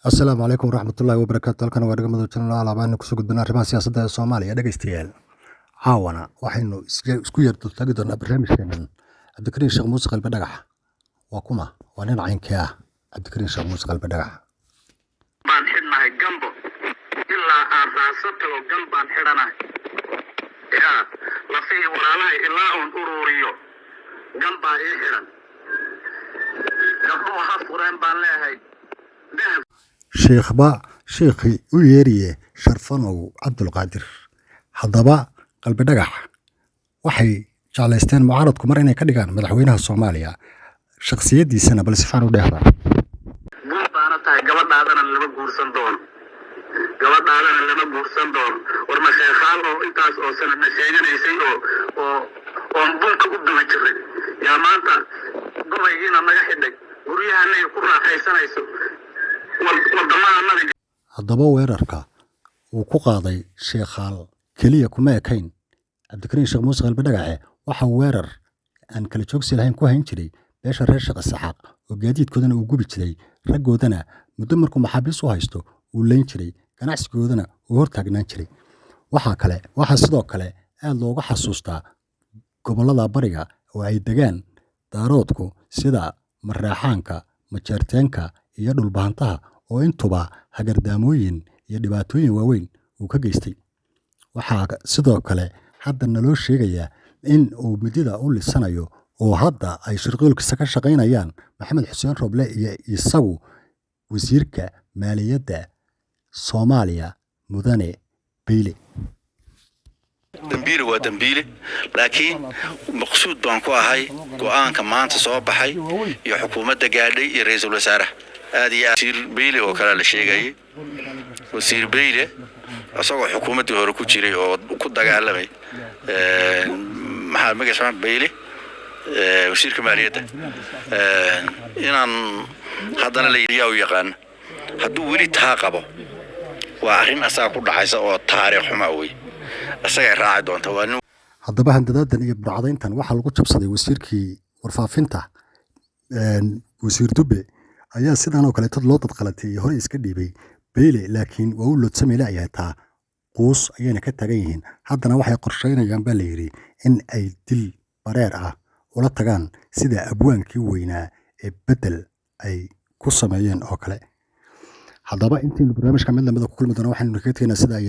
Asalaamu calaykum waraxmatullaahi wabarakaatu. Halkan waa dhegmada channel alaabaan ku soo gudbinaa arrimaha siyaasadda ee Soomaaliya. Dhageystayaal, caawana waxaynu isku yar dultaagi doonaa barnaamijkeenan Cabdikariin Sheekh Muuse Qalbi Dhagax. Waa kuma? Waa nin caynkee ah Cabdikariin Sheekh Muuse Qalbi Dhagax. baan xidhnahay gambo ilaa aan raasato gambaan xidhanahay yaa lafii walaalahay ilaa uun ururiyo gambaa ii xidhan gabdhuhu ha fureen baan leeyahay dahab sheekhii u yeeriye Sharfanow Cabdulqaadir. Haddaba Qalbi Dhagax waxay jeclaysteen mucaaradku mar inay ka dhigaan madaxweynaha Soomaaliya shakhsiyadiisana bal si fiican u dheehda. guur baana tahay gabadhaadana lama guursan doono war ma sheekhaan oo intaas oo sanadna sheeganaysay oo bunka u dubi jiray yaa maanta gobaygiina naga xidhay guryahanay ku raaxaysanayso wadamada nabiga. Haddaba weerarka uu ku qaaday sheekhaal keliya kuma ekayn Cabdikariin Sheekh Muuse Qalbi Dhagaxe. Waxa weerar aan kala joogsi lahayn ku hayn jiray beesha reer Sheekh Saxaaq oo gaadiidkoodana uu gubi jiray, raggoodana muddo markuu maxaabiis u haysto uu leyn jiray, ganacsigoodana uu hortaagnaan jiray. Waxaa sidoo kale aad looga xasuustaa gobollada bariga oo ay degaan daaroodku sida Marreexaanka, Majeerteenka iyo Dhulbahantaha oo intuba hagardaamooyin iyo dhibaatooyin waaweyn uu ka geystay. Waxaa sidoo kale hadda naloo sheegayaa in uu midida u lisanayo oo hadda ay shirqoolkiisa ka shaqaynayaan Maxamed Xuseen Roble iyo isagu wasiirka maaliyadda Soomaaliya Mudane Beyle. dambiile waa dambiile laakiin maqsuud baan ku ahay go'aanka maanta soo baxay iyo xukuumadda gaadhay iyo ra'iisul wasaaraha aad iyo aad wasiir Beyle oo kale la sheegay wasiir Beyle asagoo xukuumaddii hore ku jiray oo ku dagaalamay maxaa magaciisa Beyle wasiirka maaliyadda inaan haddana la yaqaan hadduu weli taa qabo waa arrin asaga ku dhaxaysa oo taariikh xumo wey asaga raaci doonta. Haddaba handadadan iyo burcadayntan waxaa lagu jabsaday wasiirkii warfaafinta wasiir Dube ayaa sidan oo kale tad loo dadqalatay iyo hore iska dhiibay Beyle, laakiin waa u lodsamay leeyahay taa quus ayayna ka tagan yihiin. Haddana waxay qorsheynayaan baa la yidhi in ay dil bareer ah ula tagaan sida abwaankii weynaa ee Bedel ay ku sameeyeen oo kale. Haddaba intiinu barnaamijka mid lamida ku kulmi doona waxaanu kaga tegaynaa sida ay